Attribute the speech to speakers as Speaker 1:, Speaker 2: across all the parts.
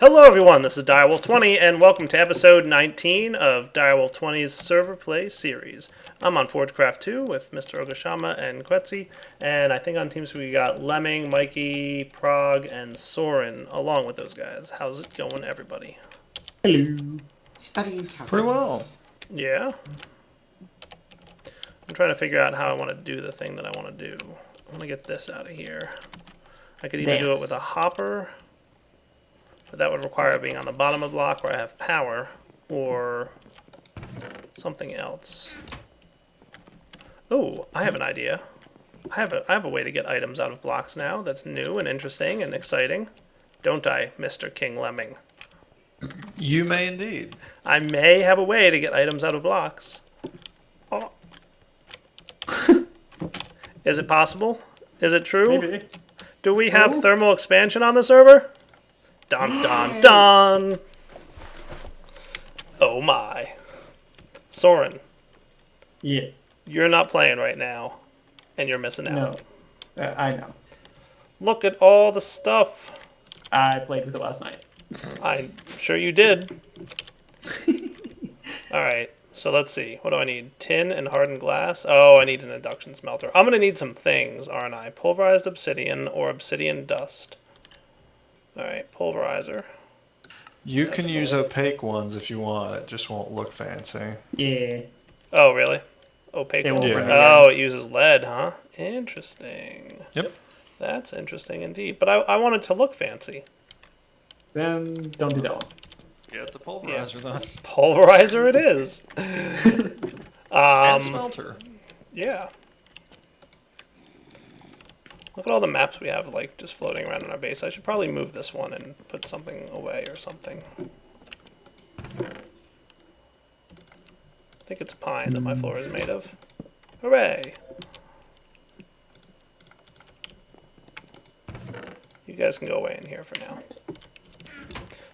Speaker 1: Hello everyone, this is Direwolf20 and welcome to episode 19 of Direwolf20's Server Play series. I'm on Forgecraft2 with Mr. Ogashama and Quetzi, and I think on teams we got Lemming, Mikey, Prague, and Soren along with those guys. How's it going, everybody?
Speaker 2: Hello.
Speaker 3: Studying calculus.
Speaker 2: Pretty well.
Speaker 1: Yeah? I'm trying to figure out how I want to do the thing that I want to do. I want to get this out of here. I could either do it with a hopper, but that would require being on the bottom of the block where I have power, or something else. Oh, I have an idea. I have a way to get items out of blocks now that's new and interesting and exciting. Don't I, Mr. King Lemming?
Speaker 2: You may indeed.
Speaker 1: I may have a way to get items out of blocks. Oh. Is it possible? Is it true?
Speaker 2: Maybe.
Speaker 1: Do we have thermal expansion on the server? Dun dun dun! Oh my. Soren.
Speaker 4: Yeah.
Speaker 1: You're not playing right now, and you're missing out.
Speaker 4: No. I know.
Speaker 1: Look at all the stuff.
Speaker 4: I played with it last night.
Speaker 1: I'm sure you did. Alright, so let's see. What do I need? Tin and hardened glass? Oh, I need an induction smelter. I'm going to need some things, aren't I? Pulverized obsidian or obsidian dust. Alright, pulverizer.
Speaker 2: You can use opaque ones if you want. It just won't look fancy.
Speaker 4: Yeah.
Speaker 1: Oh, really? Opaque
Speaker 4: It
Speaker 1: ones?
Speaker 4: won't
Speaker 2: bring
Speaker 4: it
Speaker 1: Oh, it uses lead, huh? Interesting.
Speaker 2: Yep.
Speaker 1: That's interesting indeed. But I want it to look fancy.
Speaker 4: Then don't do that one.
Speaker 2: Get the pulverizer then.
Speaker 1: Pulverizer it is.
Speaker 2: And smelter.
Speaker 1: Yeah. Look at all the maps we have, like, just floating around in our base. I should probably move this one and put something away or something. I think it's pine that my floor is made of. Hooray! You guys can go away in here for now.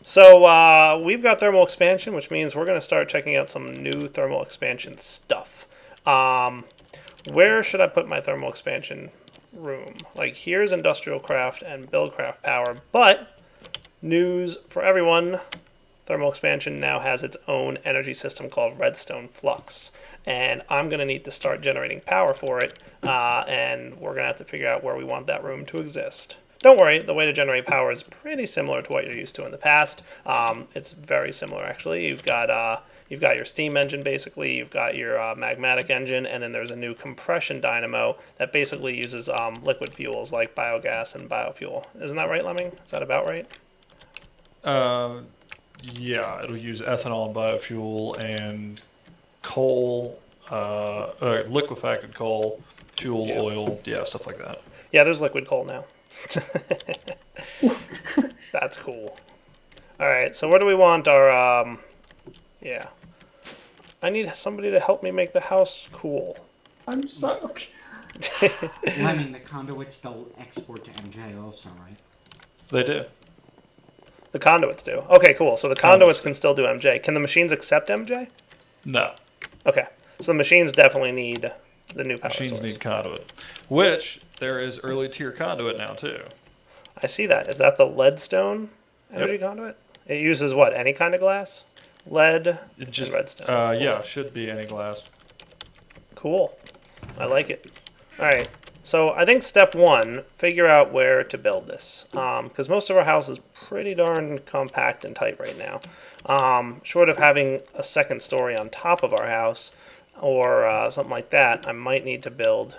Speaker 1: So, we've got thermal expansion, which means we're going to start checking out some new thermal expansion stuff. Where should I put my thermal expansion room? Like, here's industrial craft and buildcraft power, but news for everyone, thermal expansion now has its own energy system called redstone flux, and I'm going to need to start generating power for it, and we're going to have to figure out where we want that room to exist. Don't worry, the way to generate power is pretty similar to what you're used to in the past. It's very similar, actually. You've got your steam engine, basically. You've got your magmatic engine, and then there's a new compression dynamo that basically uses liquid fuels like biogas and biofuel. Isn't that right, Lemming? Is that about right?
Speaker 2: Yeah, it'll use ethanol and biofuel and coal, liquefied coal, fuel, oil, stuff like that.
Speaker 1: Yeah, there's liquid coal now. That's cool. Alright, so where do we want our, yeah. I need somebody to help me make the house cool.
Speaker 4: I'm so...
Speaker 3: Lemming, the conduits still export to MJ also, right?
Speaker 2: They do.
Speaker 1: The conduits do. Okay, cool. So the conduits can still do MJ. Can the machines accept MJ?
Speaker 2: No.
Speaker 1: Okay. So the machines definitely need the new power
Speaker 2: Machines
Speaker 1: source.
Speaker 2: need conduit. Which, there is early tier conduit now, too.
Speaker 1: I see that. Is that the leadstone energy conduit? It uses what? Any kind of glass? Lead and redstone.
Speaker 2: Yeah, should be any glass.
Speaker 1: Cool. I like it. Alright. So I think step one, figure out where to build this. Because most of our house is pretty darn compact and tight right now. Short of having a second story on top of our house or something like that, I might need to build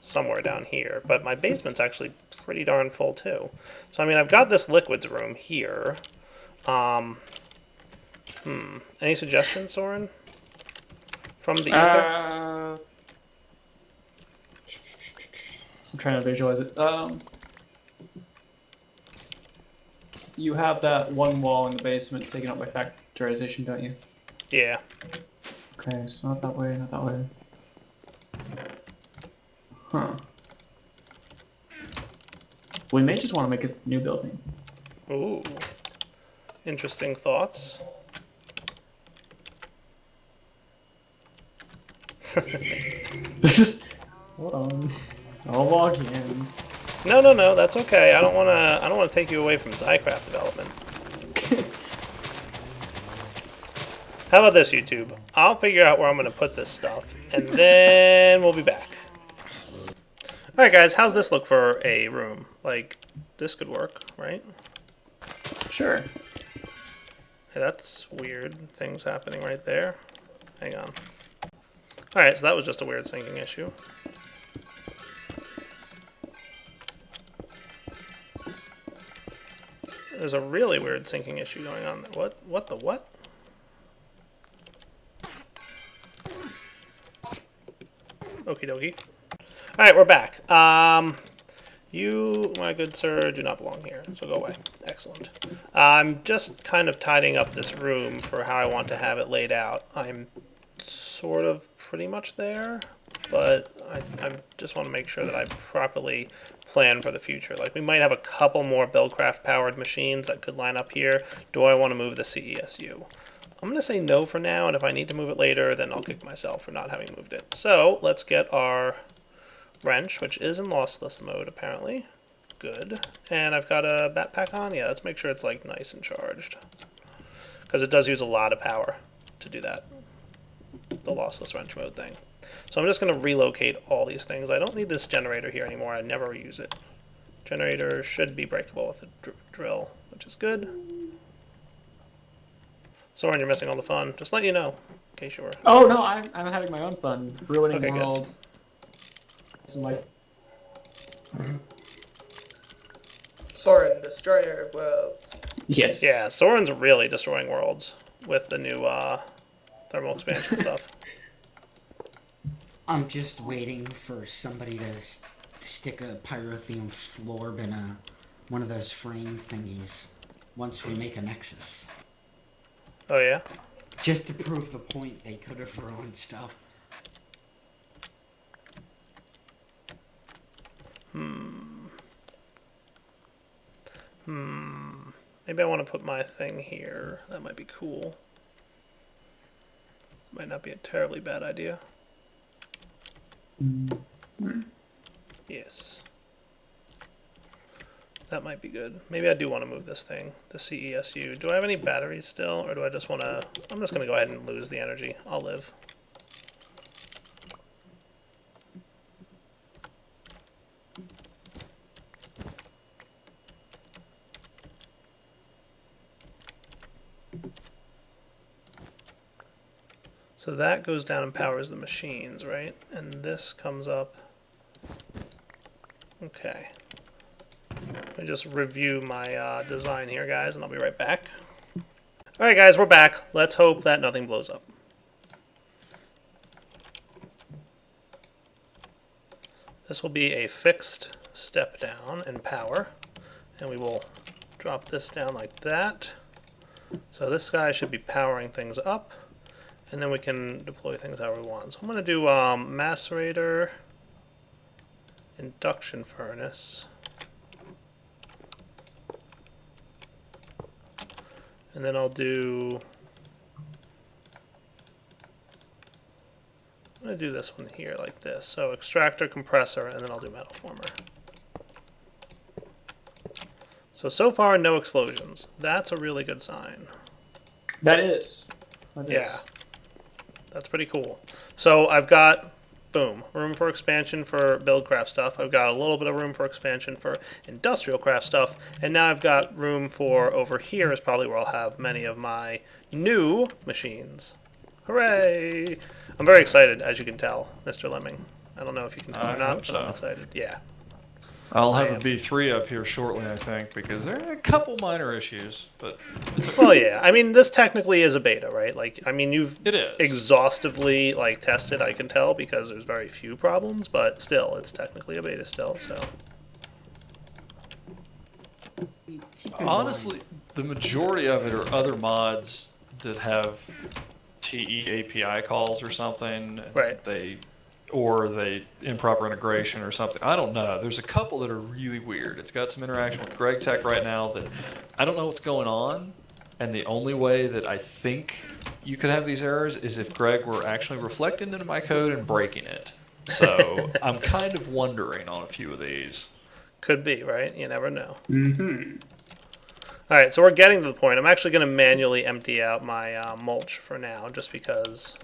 Speaker 1: somewhere down here. But my basement's actually pretty darn full too. So I mean, I've got this liquids room here. Any suggestions, Soren? From the ether?
Speaker 4: I'm trying to visualize it. You have that one wall in the basement taken up by factorization, don't you?
Speaker 1: Yeah.
Speaker 4: Okay, so not that way, not that way. Huh. We may just want to make a new building.
Speaker 1: Ooh. Interesting thoughts.
Speaker 4: This is... Hold on. I'll log in.
Speaker 1: No, that's okay. I don't want to take you away from Zycraft development. How about this, YouTube? I'll figure out where I'm going to put this stuff, and then we'll be back. Alright, guys, how's this look for a room? Like, this could work, right?
Speaker 4: Sure.
Speaker 1: Hey, that's weird. Things happening right there. Hang on. Alright, so that was just a weird syncing issue. There's a really weird syncing issue going on there. What the what? Okie dokie. Alright, we're back. You, my good sir, do not belong here, so go away. Excellent. I'm just kind of tidying up this room for how I want to have it laid out. I'm sort of pretty much there, but I just want to make sure that I properly plan for the future. Like, we might have a couple more Buildcraft-powered machines that could line up here. Do I want to move the CESU? I'm going to say no for now, and if I need to move it later, then I'll kick myself for not having moved it. So, let's get our wrench, which is in lossless mode, apparently. Good. And I've got a backpack on? Yeah, let's make sure it's, like, nice and charged. Because it does use a lot of power to do that. The lossless wrench mode thing. So I'm just going to relocate all these things. I don't need this generator here anymore. I never use it. Generator should be breakable with a drill, which is good. Soren, you're missing all the fun. Just let you know, in case you were.
Speaker 4: Oh no, I'm having my own fun, ruining
Speaker 1: Okay,
Speaker 4: worlds.
Speaker 5: Soren, destroyer of worlds.
Speaker 4: Yes.
Speaker 1: Yeah, Soren's really destroying worlds with the new thermal expansion stuff.
Speaker 3: I'm just waiting for somebody to stick a pyrotheum florb in one of those frame thingies once we make a nexus.
Speaker 1: Oh yeah?
Speaker 3: Just to prove the point they could have ruined stuff.
Speaker 1: Maybe I want to put my thing here. That might be cool. Might not be a terribly bad idea. Yes. That might be good. Maybe I do want to move this thing, the CESU. Do I have any batteries still, or do I just want to... I'm just going to go ahead and lose the energy. I'll live. So that goes down and powers the machines, right? And this comes up. Okay. Let me just review my design here, guys, and I'll be right back. Alright, guys, we're back. Let's hope that nothing blows up. This will be a fixed step down in power. And we will drop this down like that. So this guy should be powering things up. And then we can deploy things however we want. So I'm going to do macerator, induction furnace. And then I'll do... I'm going to do this one here like this. So extractor, compressor, and then I'll do metal former. So far, no explosions. That's a really good sign.
Speaker 4: That is.
Speaker 1: Yeah. That's pretty cool. So I've got, boom, room for expansion for Buildcraft stuff. I've got a little bit of room for expansion for Industrial Craft stuff. And now I've got room for, over here is probably where I'll have many of my new machines. Hooray! I'm very excited, as you can tell, Mr. Lemming. I don't know if you can tell or not, but I'm excited. Yeah.
Speaker 2: I'll have a B3 up here shortly, I think, because there are a couple minor issues, but it's okay.
Speaker 1: Well, yeah. I mean, this technically is a beta, right? Like, I mean, you've
Speaker 2: It is.
Speaker 1: exhaustively like tested, I can tell, because there's very few problems, but still, it's technically a beta still. So
Speaker 3: Keep in
Speaker 2: Honestly,
Speaker 3: mind-
Speaker 2: the majority of it are other mods that have TE API calls or something.
Speaker 1: Right.
Speaker 2: Or they improper integration or something. I don't know. There's a couple that are really weird. It's got some interaction with Greg Tech right now that I don't know what's going on. And the only way that I think you could have these errors is if Greg were actually reflecting into my code and breaking it. So I'm kind of wondering on a few of these.
Speaker 1: could be, right? You never know.
Speaker 4: Mm-hmm.
Speaker 1: All right, so we're getting to the point. I'm actually going to manually empty out my mulch for now, just because,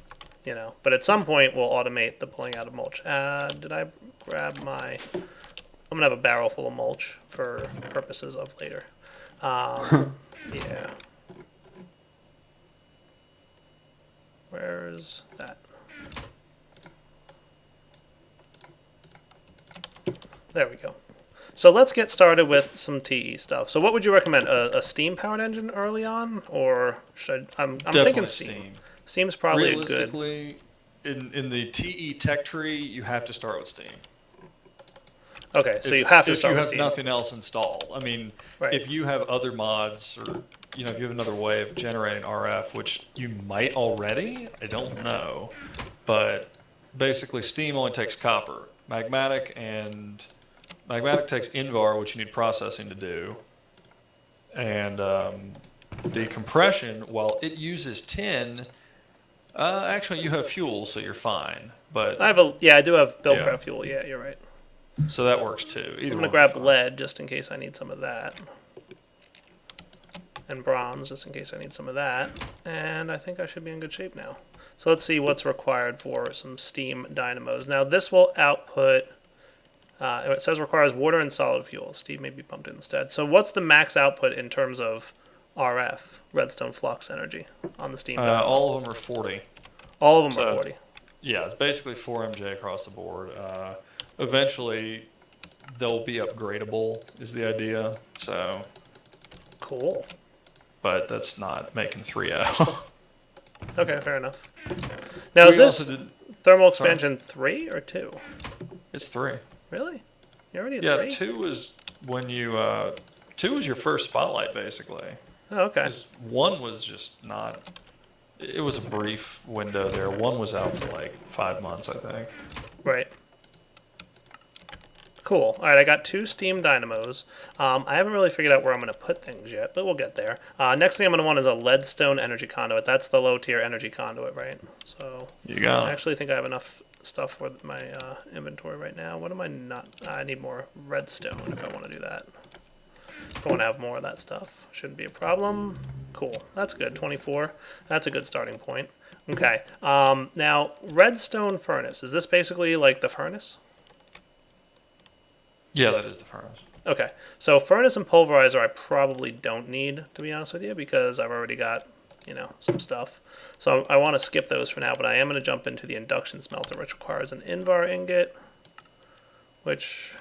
Speaker 1: you know. But at some point, we'll automate the pulling out of mulch. Did I grab my... I'm going to have a barrel full of mulch for purposes of later. Yeah. Where's that? There we go. So let's get started with some TE stuff. So what would you recommend? A steam-powered engine early on? Or should I'm thinking steam. Steam's probably a good...
Speaker 2: Realistically, in the TE tech tree, you have to start with steam.
Speaker 1: Okay, so you have to start with
Speaker 2: steam. If you have nothing else installed. I mean,
Speaker 1: right.
Speaker 2: If you have other mods or, you know, if you have another way of generating RF, which you might already, I don't know. But basically, steam only takes copper. Magmatic takes Invar, which you need processing to do. And the compression, while it uses tin, actually you have fuel, so you're fine. But
Speaker 1: I do have Buildcraft fuel. Yeah, you're right.
Speaker 2: So that works too.
Speaker 1: I'm gonna grab lead just in case I need some of that, and bronze just in case I need some of that. And I think I should be in good shape now. So let's see what's required for some steam dynamos. Now this will output. It says requires water and solid fuel. Steam may be pumped in instead. So what's the max output in terms of RF, redstone flux energy, on the steam dynamo?
Speaker 2: All of them are 40.
Speaker 1: All of them are 40.
Speaker 2: Yeah, it's basically 4 MJ across the board. Eventually, they'll be upgradable, is the idea. So
Speaker 1: cool.
Speaker 2: But that's not making 3.0.
Speaker 1: Okay, fair enough. Now, is this thermal expansion 3 or 2?
Speaker 2: It's 3.
Speaker 1: Really? You already at 3?
Speaker 2: Yeah, 2 was when you 2 was your first spotlight, basically.
Speaker 1: Oh, okay.
Speaker 2: 1 was just not. It was a brief window there. 1 was out for like 5 months, I think.
Speaker 1: Right. Cool. All right, I got 2 steam dynamos. I haven't really figured out where I'm going to put things yet, but we'll get there. Next thing I'm going to want is a leadstone energy conduit. That's the low-tier energy conduit, right? So
Speaker 2: you got it.
Speaker 1: I actually think I have enough stuff for my inventory right now. What am I not? I need more redstone if I want to do that. If I want to have more of that stuff. Shouldn't be a problem. Cool. That's good. 24. That's a good starting point. Okay. Now, redstone furnace. Is this basically like the furnace?
Speaker 2: Yeah, that is the furnace.
Speaker 1: Okay, so furnace and pulverizer I probably don't need, to be honest with you, because I've already got, you know, some stuff. So I want to skip those for now, but I am going to jump into the induction smelter, which requires an Invar ingot, which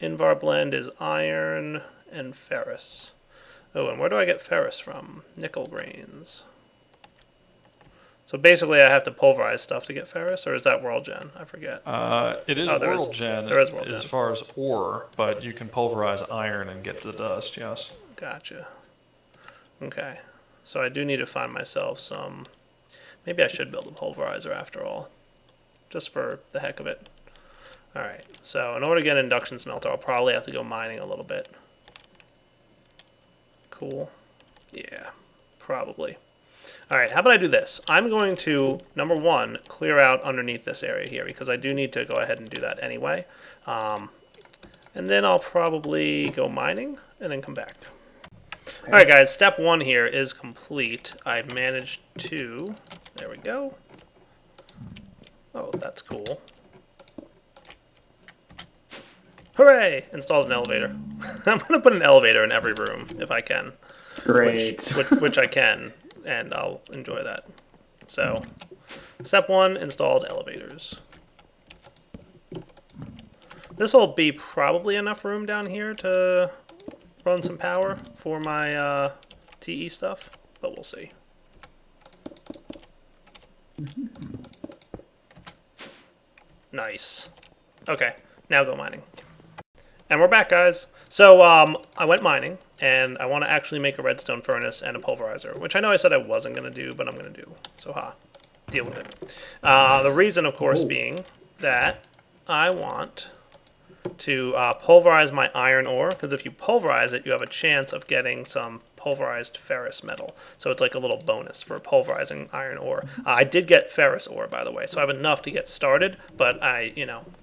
Speaker 1: Invar blend is iron and ferrous. Oh, and where do I get ferrous from? Nickel grains. So basically, I have to pulverize stuff to get ferrous, or is that world gen? I forget.
Speaker 2: It is world gen.
Speaker 1: There is world gen
Speaker 2: as far as ore, but you can pulverize iron and get the dust. Yes.
Speaker 1: Gotcha. Okay, so I do need to find myself some. Maybe I should build a pulverizer after all, just for the heck of it. All right. So in order to get an induction smelter, I'll probably have to go mining a little bit. Cool. Yeah, probably. All right, how about I do this? I'm going to, number 1, clear out underneath this area here, because I do need to go ahead and do that anyway. And then I'll probably go mining and then come back. Okay. All right, guys, step 1 here is complete. I managed to, there we go. Oh, that's cool. Hooray! Installed an elevator. I'm going to put an elevator in every room if I can.
Speaker 4: Great.
Speaker 1: Which I can. And I'll enjoy that. So, step 1, installed elevators. This will be probably enough room down here to run some power for my TE stuff, but we'll see. Nice. Okay, now go mining. And we're back, guys. So I went mining, and I want to actually make a redstone furnace and a pulverizer, which I know I said I wasn't going to do, but I'm going to do. So deal with it. The reason, of course, being that I want to pulverize my iron ore, because if you pulverize it, you have a chance of getting some pulverized ferrous metal. So it's like a little bonus for pulverizing iron ore. I did get ferrous ore, by the way, so I have enough to get started, but I,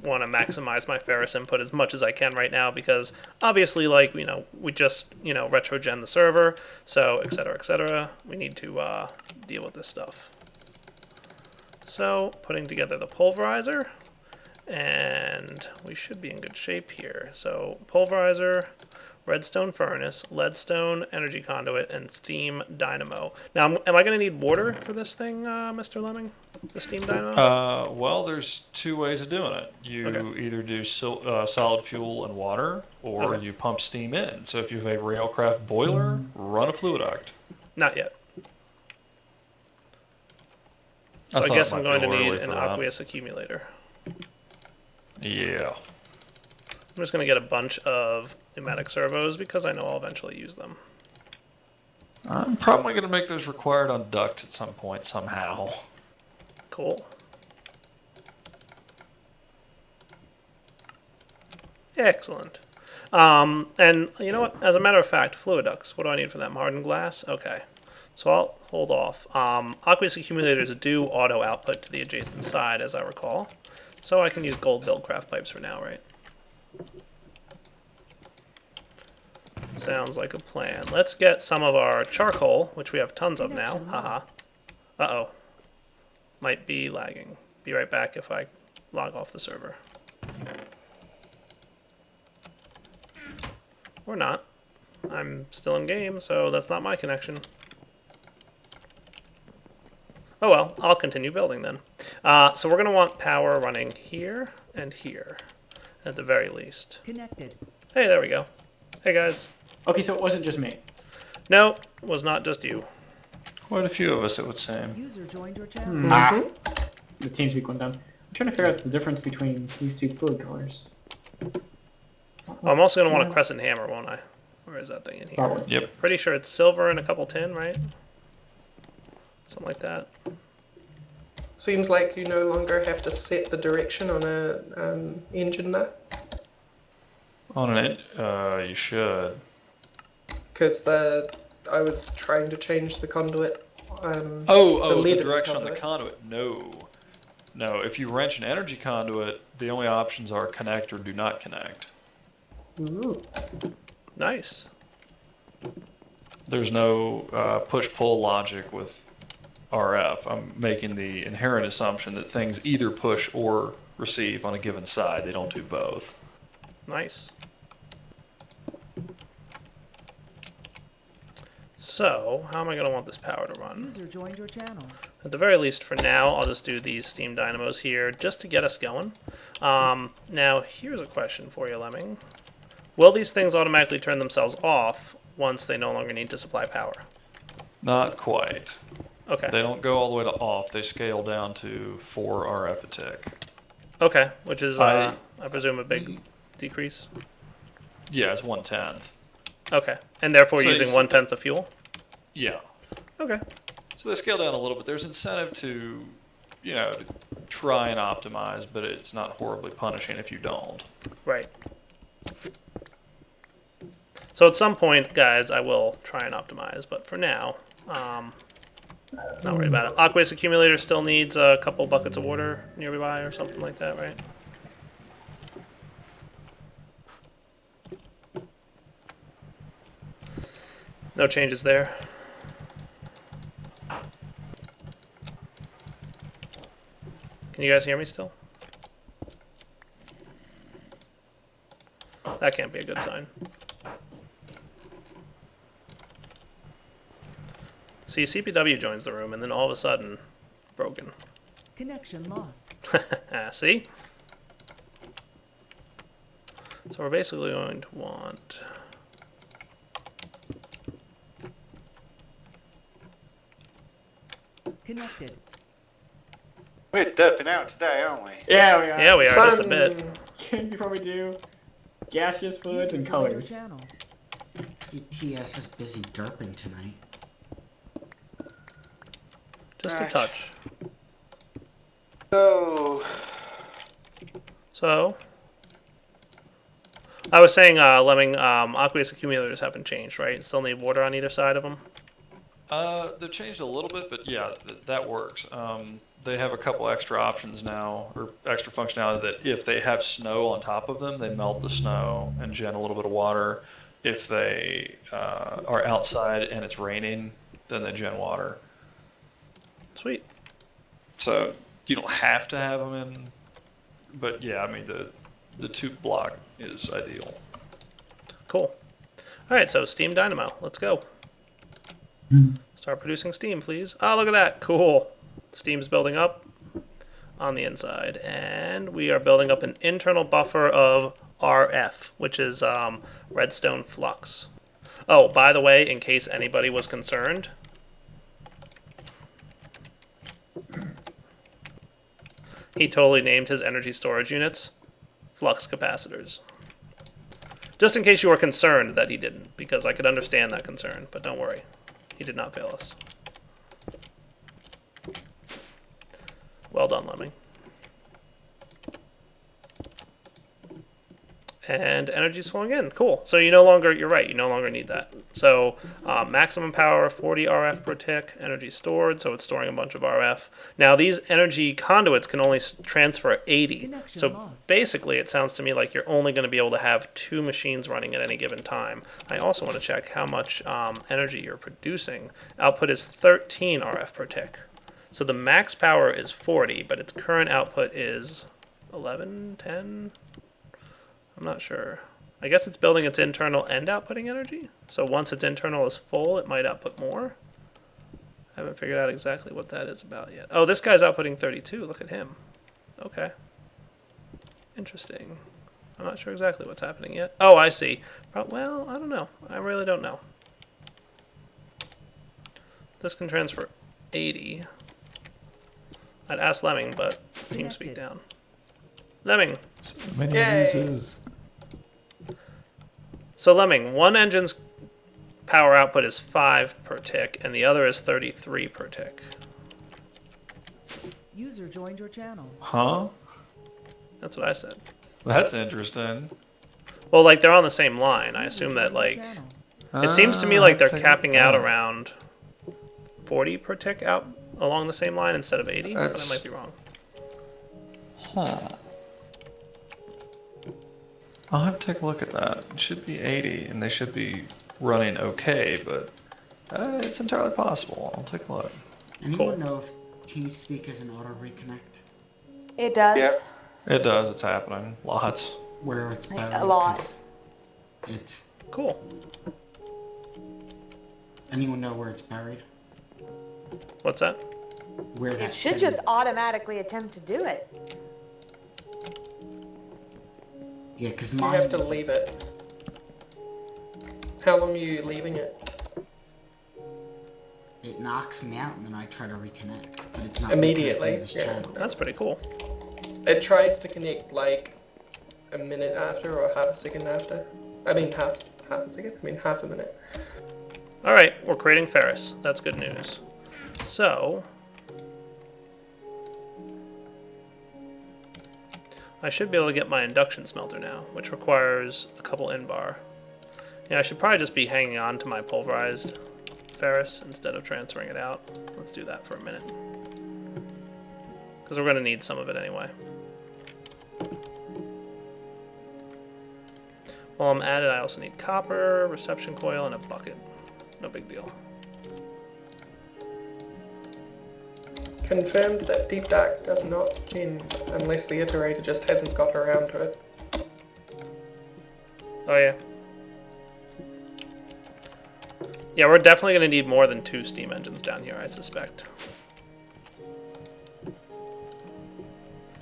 Speaker 1: want to maximize my ferrous input as much as I can right now because obviously, like, we just, retrogen the server, so et cetera, we need to deal with this stuff. So, putting together the pulverizer, and we should be in good shape here. So, pulverizer, redstone furnace, leadstone energy conduit, and steam dynamo. Now, am I going to need water for this thing, Mr. Lemming? The steam dynamo?
Speaker 2: Well, there's two ways of doing it. You either do solid fuel and water, or you pump steam in. So if you have a railcraft boiler, run a fluid duct.
Speaker 1: Not yet. So I guess I'm going to need an aqueous accumulator.
Speaker 2: Yeah.
Speaker 1: I'm just going to get a bunch of pneumatic servos because I know I'll eventually use them.
Speaker 2: I'm probably going to make those required on ducts at some point somehow.
Speaker 1: Cool. Excellent. And you know what? As a matter of fact, fluid ducts. What do I need for them? Hardened glass? Okay. So I'll hold off. Aqueous accumulators do auto output to the adjacent side, as I recall. So I can use gold buildcraft pipes for now, right? Sounds like a plan. Let's get some of our charcoal, which we have tons of now. Haha. Uh-oh. Might be lagging. Be right back if I log off the server. Or not. I'm still in game, so that's not my connection. Oh well, I'll continue building then. So we're going to want power running here and here, at the very least.
Speaker 6: Connected.
Speaker 1: Hey, there we go. Hey guys.
Speaker 4: Okay, so it wasn't just me.
Speaker 1: No, it was not just you.
Speaker 2: Quite a few of us, it would seem.
Speaker 6: User joined your channel.
Speaker 4: The TeamSpeak went down. I'm trying to figure out the difference between these two fluid colors.
Speaker 1: I'm also going to want a crescent hammer, won't I? Where is that thing in here?
Speaker 4: Probably.
Speaker 2: Yep.
Speaker 1: Pretty sure it's silver and a couple tin, right? Something like that.
Speaker 5: Seems like you no longer have to set the direction on a engine now.
Speaker 2: On it, you should.
Speaker 5: Because I was trying to change the conduit.
Speaker 2: The direction on the conduit. No. If you wrench an energy conduit, the only options are connect or do not connect.
Speaker 5: Ooh.
Speaker 1: Nice.
Speaker 2: There's no push-pull logic with RF. I'm making the inherent assumption that things either push or receive on a given side. They don't do both.
Speaker 1: Nice. So, how am I going to want this power to run?
Speaker 6: User joined your channel.
Speaker 1: At the very least, for now, I'll just do these steam dynamos here just to get us going. Now, here's a question for you, Lemming. Will these things automatically turn themselves off once they no longer need to supply power?
Speaker 2: Not quite.
Speaker 1: Okay.
Speaker 2: They don't go all the way to off. They scale down to 4 RF a tick.
Speaker 1: Okay, which is, I presume, a big decrease?
Speaker 2: Yeah, it's 1/10.
Speaker 1: Okay, and therefore
Speaker 2: So
Speaker 1: using
Speaker 2: you-
Speaker 1: 1/10 of fuel?
Speaker 2: Yeah.
Speaker 1: Okay.
Speaker 2: So they scale down a little bit. There's incentive to, to try and optimize, but it's not horribly punishing if you don't.
Speaker 1: Right. So at some point, guys, I will try and optimize, but for now, not worried about it. Aqueous accumulator still needs a couple buckets of water nearby or something like that, right? No changes there. Can you guys hear me still? That can't be a good sign. See, CPW joins the room, and then all of a sudden, broken.
Speaker 6: Connection lost.
Speaker 1: See? So we're basically going to want...
Speaker 6: Connected.
Speaker 7: We're duffing out today, aren't we?
Speaker 4: Yeah, we are.
Speaker 1: Yeah, we are, just a bit.
Speaker 4: Before we do gaseous fluids
Speaker 6: User
Speaker 4: and
Speaker 6: joined your
Speaker 4: colors.
Speaker 6: channel.
Speaker 3: TS is busy derping tonight.
Speaker 1: Just a
Speaker 7: Right.
Speaker 1: touch.
Speaker 7: So,
Speaker 1: So... I was saying, Lemming, aqueous accumulators haven't changed, right? Still need water on either side of them.
Speaker 2: They've changed a little bit, but yeah, that works. They have a couple extra options now, or extra functionality that if they have snow on top of them, they melt the snow and gen a little bit of water. If they are outside and it's raining, then they gen water.
Speaker 1: Sweet.
Speaker 2: So you don't have to have them in, but yeah, I mean the tube block is ideal.
Speaker 1: Cool. All right, so steam dynamo. Let's go. Start producing steam, please. Oh, look at that. Cool. Steam's building up on the inside. And we are building up an internal buffer of RF, which is redstone flux. Oh, by the way, in case anybody was concerned, he totally named his energy storage units flux capacitors. Just in case you were concerned that he didn't, because I could understand that concern, but don't worry. He did not fail us. Well done, Lemming. And energy's flowing in. Cool. So you're right, you no longer need that. So maximum power, 40 RF per tick, energy stored, so it's storing a bunch of RF. Now these energy conduits can only transfer 80.
Speaker 6: Connection
Speaker 1: So
Speaker 6: lost.
Speaker 1: basically it sounds to me like you're only going to be able to have 2 machines running at any given time. I also want to check how much energy you're producing. Output is 13 RF per tick. So the max power is 40, but its current output is 11, 10? I'm not sure. I guess it's building its internal and outputting energy. So once its internal is full, it might output more. I haven't figured out exactly what that is about yet. Oh, this guy's outputting 32. Look at him. Okay. Interesting. I'm not sure exactly what's happening yet. Oh, I see. Well, I don't know. I really don't know. This can transfer 80. I'd ask Lemming, but TeamSpeak down. Lemming.
Speaker 8: So many
Speaker 5: Yay.
Speaker 8: users.
Speaker 1: So Lemming, one engine's power output is 5 per tick, and the other is 33 per tick.
Speaker 6: User joined your channel.
Speaker 2: Huh?
Speaker 1: That's what I said.
Speaker 2: That's interesting.
Speaker 1: Well, like, they're on the same line. I
Speaker 6: User
Speaker 1: assume that,
Speaker 6: joined your
Speaker 1: like,
Speaker 6: channel.
Speaker 1: it seems to me like they're
Speaker 2: Take it
Speaker 1: capping out
Speaker 2: down.
Speaker 1: around 40 per tick out along the same line instead of 80, but I
Speaker 2: That's-
Speaker 1: might be wrong.
Speaker 2: Huh. I'll have to take a look at that. It should be 80, and they should be running okay, but it's entirely possible. I'll take a look.
Speaker 3: Anyone know if TeamSpeak is an auto reconnect?
Speaker 9: It does.
Speaker 7: Yeah.
Speaker 2: It does. It's happening. Lots.
Speaker 3: Where it's
Speaker 9: Like,
Speaker 3: buried?
Speaker 9: a lot.
Speaker 3: 'Cause It's.
Speaker 1: Cool.
Speaker 3: Anyone know where it's buried?
Speaker 1: What's that?
Speaker 3: Where that
Speaker 9: It should
Speaker 3: setting-
Speaker 9: just automatically attempt to do it.
Speaker 3: Yeah, because
Speaker 5: You
Speaker 3: mine.
Speaker 5: have to leave it. How long are you leaving it?
Speaker 3: It knocks me out, and then I try to reconnect, but it's not
Speaker 5: Immediately,
Speaker 3: reconnecting this
Speaker 5: yeah.
Speaker 3: channel.
Speaker 1: That's pretty cool.
Speaker 5: It tries to connect like a minute after or half a second after. I mean half a second. I mean half a minute.
Speaker 1: All right, we're creating Ferris. That's good news. So, I should be able to get my induction smelter now, which requires a couple in-bar. Yeah, I should probably just be hanging on to my pulverized ferrous instead of transferring it out. Let's do that for a minute. Because we're going to need some of it anyway. While I'm at it, I also need copper, reception coil, and a bucket. No big deal.
Speaker 5: Confirmed that Deep Dark does not gen unless the iterator just hasn't got around to it.
Speaker 1: Oh yeah. Yeah, we're definitely going to need more than 2 steam engines down here, I suspect.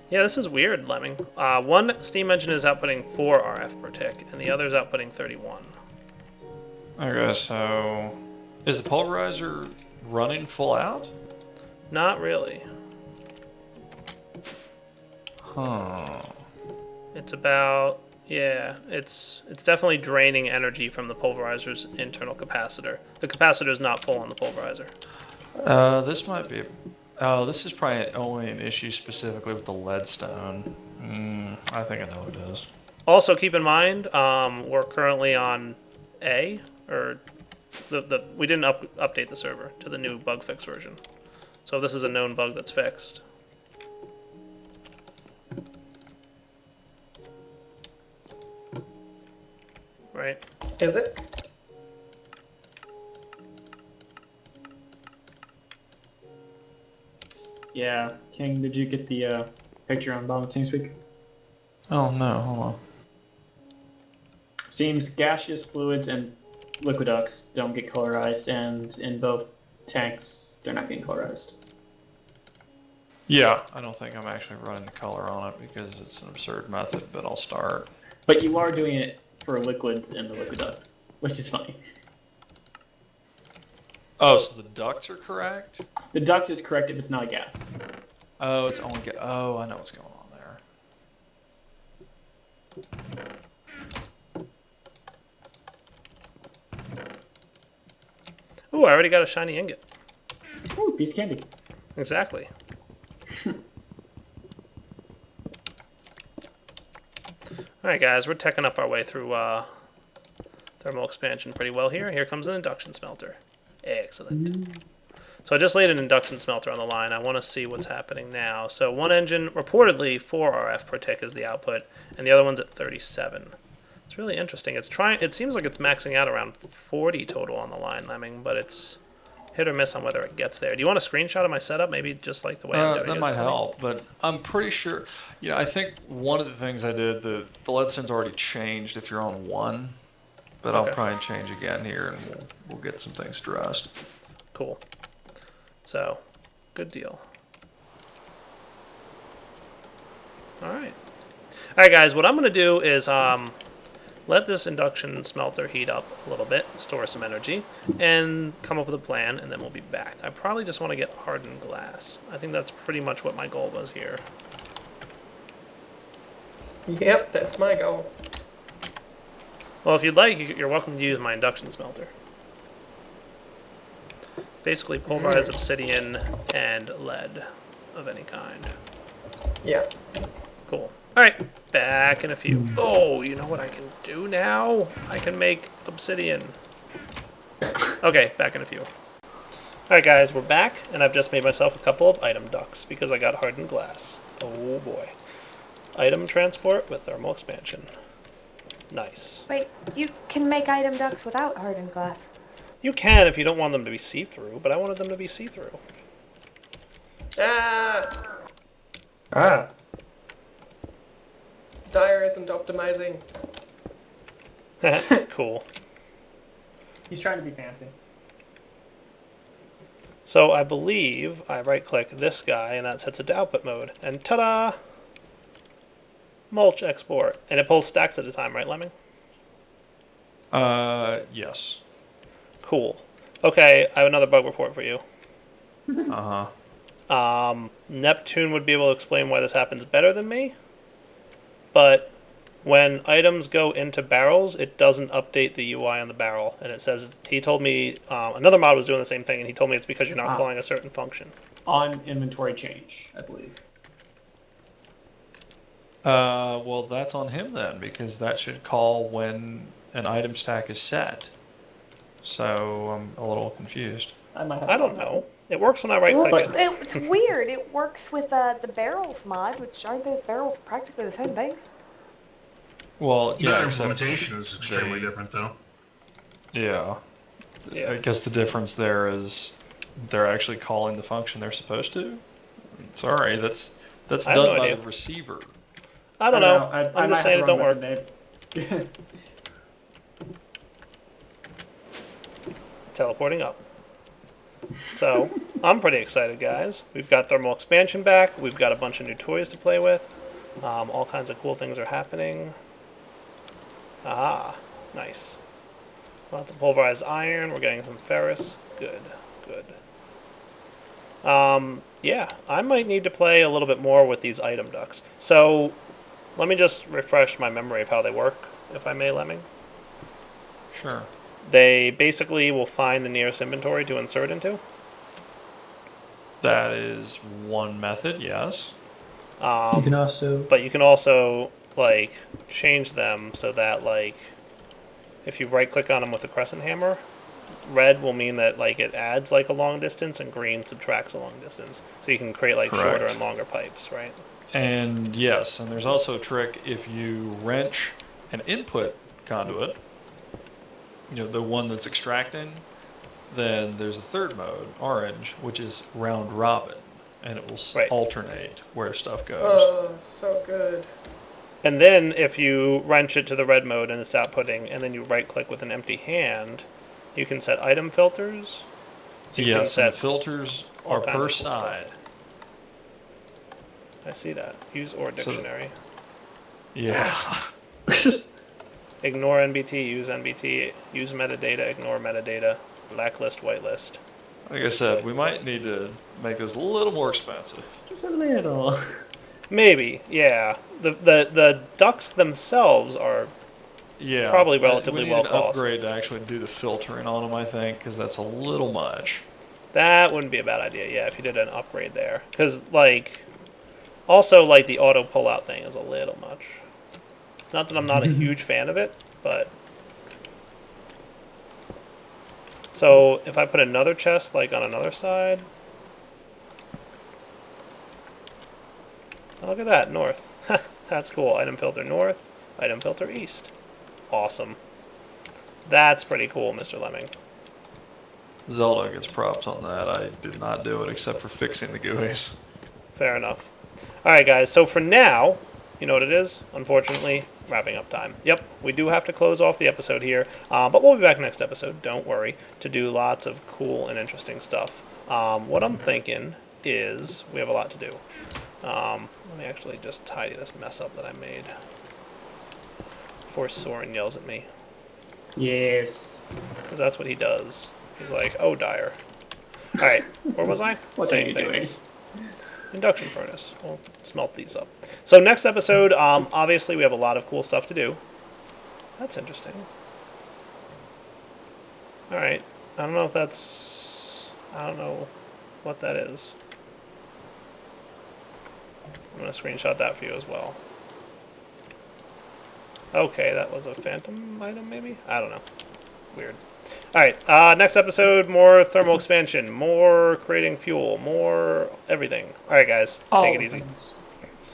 Speaker 1: Yeah, this is weird, Lemming. One steam engine is outputting 4 RF per tick, and the other is outputting 31.
Speaker 2: Okay, so is the pulverizer running full out?
Speaker 1: Not really.
Speaker 2: Huh.
Speaker 1: It's about, yeah, it's definitely draining energy from the pulverizer's internal capacitor. The capacitor is not full on the pulverizer.
Speaker 2: This might be. Oh, this is probably only an issue specifically with the leadstone. I think I know what it is.
Speaker 1: Also, keep in mind, we're currently on A, or we didn't update the server to the new bug fix version. So this is a known bug that's fixed. Right?
Speaker 5: Is it?
Speaker 4: Yeah. King, did you get the picture on bottom of TeamSpeak?
Speaker 2: Oh no, hold on.
Speaker 4: Seems gaseous fluids and liquid ducts don't get colorized, and in both tanks, they're not getting colorized.
Speaker 2: Yeah, I don't think I'm actually running the color on it because it's an absurd method, but I'll start.
Speaker 4: But you are doing it for liquids in the liquid duct, which is funny.
Speaker 2: Oh, so the ducts are correct?
Speaker 4: The duct is correct if it's not a gas.
Speaker 2: Oh, it's only oh, I know what's going on there.
Speaker 1: Ooh, I already got a shiny ingot.
Speaker 4: Ooh, piece of candy.
Speaker 1: Exactly. Alright guys, we're teching up our way through thermal expansion pretty well here. Here comes an induction smelter. Excellent. So I just laid an induction smelter on the line. I want to see what's happening now. So one engine, reportedly 4 RF per tick is the output, and the other one's at 37. It's really interesting. It seems like it's maxing out around 40 total on the line, Lemming, but it's hit or miss on whether it gets there. Do you want a screenshot of my setup? Maybe just like the way I'm doing it.
Speaker 2: That might help, but I'm pretty sure. You know, I think one of the things I did, the lead syn's already changed if you're on 1, but I'll
Speaker 1: Okay.
Speaker 2: try and change again here, and we'll get some things addressed.
Speaker 1: Cool. So, good deal. Alright. Alright guys, what I'm going to do is let this induction smelter heat up a little bit, store some energy, and come up with a plan, and then we'll be back. I probably just want to get hardened glass. I think that's pretty much what my goal was here.
Speaker 5: Yep, that's my goal.
Speaker 1: Well, if you'd like, you're welcome to use my induction smelter. Basically pulverized obsidian and lead of any kind.
Speaker 5: Yeah.
Speaker 1: Cool. Alright, back in a few. Oh, you know what I can do now? I can make obsidian. Okay, back in a few. Alright guys, we're back, and I've just made myself a couple of item ducts because I got hardened glass. Oh boy. Item transport with thermal expansion. Nice.
Speaker 9: Wait, you can make item ducts without hardened glass.
Speaker 1: You can if you don't want them to be see-through, but I wanted them to be see-through.
Speaker 5: Ah!
Speaker 4: Ah.
Speaker 5: Dyer isn't optimizing.
Speaker 1: Cool.
Speaker 4: He's trying to be fancy.
Speaker 1: So I believe I right-click this guy, and that sets it to output mode. And ta-da! Mulch export. And it pulls stacks at a time, right, Lemming?
Speaker 2: Yes.
Speaker 1: Cool. Okay, I have another bug report for you.
Speaker 2: Uh-huh.
Speaker 1: Neptune would be able to explain why this happens better than me, but when items go into barrels, it doesn't update the UI on the barrel, and it says, he told me, another mod was doing the same thing, and he told me it's because you're not calling a certain function.
Speaker 4: On inventory change, I believe.
Speaker 2: Well, that's on him then, because that should call when an item stack is set. So I'm a little confused.
Speaker 4: I might have
Speaker 1: I don't know. It works when I right-click it.
Speaker 9: It's weird. It works with the barrels mod, which aren't those barrels practically the same thing?
Speaker 2: Well, yeah,
Speaker 8: That
Speaker 2: except
Speaker 8: implementation is extremely different, though.
Speaker 2: yeah.
Speaker 1: Yeah.
Speaker 2: I guess the difference there is they're actually calling the function they're supposed to. Sorry, that's
Speaker 1: I have
Speaker 2: done
Speaker 1: no
Speaker 2: by
Speaker 1: idea.
Speaker 2: the receiver.
Speaker 1: I don't know.
Speaker 4: I
Speaker 1: I'm
Speaker 4: might
Speaker 1: just saying
Speaker 4: have
Speaker 1: it
Speaker 4: the
Speaker 1: don't
Speaker 4: wrong
Speaker 1: work.
Speaker 4: method,
Speaker 1: Teleporting up. So, I'm pretty excited, guys. We've got thermal expansion back. We've got a bunch of new toys to play with. All kinds of cool things are happening. Ah, nice. Lots of pulverized iron. We're getting some ferrous. Good, good. Yeah, I might need to play a little bit more with these item ducts. So, let me just refresh my memory of how they work, if I may, Lemming.
Speaker 2: Sure.
Speaker 1: They basically will find the nearest inventory to insert into.
Speaker 2: That is one method, yes.
Speaker 4: You can also.
Speaker 1: But you can also, like change them so that like if you right click on them with a crescent hammer, red will mean that like it adds like a long distance and green subtracts a long distance. So you can create like
Speaker 2: Correct.
Speaker 1: shorter and longer pipes, right?
Speaker 2: And yes, and there's also a trick if you wrench an input conduit, the one that's extracting, then there's a third mode, orange, which is round robin, and it will
Speaker 1: Right.
Speaker 2: alternate where stuff goes.
Speaker 5: Oh, so good.
Speaker 1: And then if you wrench it to the red mode and it's outputting, and then you right click with an empty hand, you can set item filters. You can
Speaker 2: Yes, and
Speaker 1: set
Speaker 2: the filters
Speaker 1: all
Speaker 2: are
Speaker 1: kinds
Speaker 2: per
Speaker 1: of cool stuff.
Speaker 2: side.
Speaker 1: I see that. Use or dictionary.
Speaker 2: Yeah.
Speaker 1: Ignore NBT, use NBT, use metadata, ignore metadata, blacklist, whitelist.
Speaker 2: Like I said, we might need to make this a little more expensive.
Speaker 4: Just a little.
Speaker 1: Maybe, yeah. The ducks themselves are
Speaker 2: Yeah,
Speaker 1: probably
Speaker 2: but
Speaker 1: relatively
Speaker 2: we need
Speaker 1: well
Speaker 2: an
Speaker 1: cost.
Speaker 2: upgrade to actually do the filtering on them, I think, because that's a little much.
Speaker 1: That wouldn't be a bad idea, yeah, if you did an upgrade there. Because, like, also, like, the auto pull-out thing is a little much. Not that I'm not a huge fan of it, but... So, if I put another chest, like, on another side... Oh, look at that, north. That's cool. Item filter north, item filter east. Awesome. That's pretty cool, Mr. Lemming.
Speaker 2: Zelda gets props on that. I did not do it except for fixing the GUIs.
Speaker 1: Fair enough. Alright, guys, so for now, you know what it is? Unfortunately, wrapping up time. Yep, we do have to close off the episode here, but we'll be back next episode, don't worry, to do lots of cool and interesting stuff. What I'm thinking is, we have a lot to do. Let me actually just tidy this mess up that I made before Soren yells at me,
Speaker 4: Yes.
Speaker 1: because that's what he does. He's like, oh, dire. Alright, where was I?
Speaker 4: What are you doing?
Speaker 1: Induction furnace. We'll smelt these up. So next episode, obviously we have a lot of cool stuff to do. That's interesting. Alright. I don't know if that's... I don't know what that is. I'm going to screenshot that for you as well. Okay, that was a phantom item maybe? I don't know. Weird. Alright, next episode, more thermal expansion, more creating fuel, more everything. Alright guys, take it easy.
Speaker 4: Things.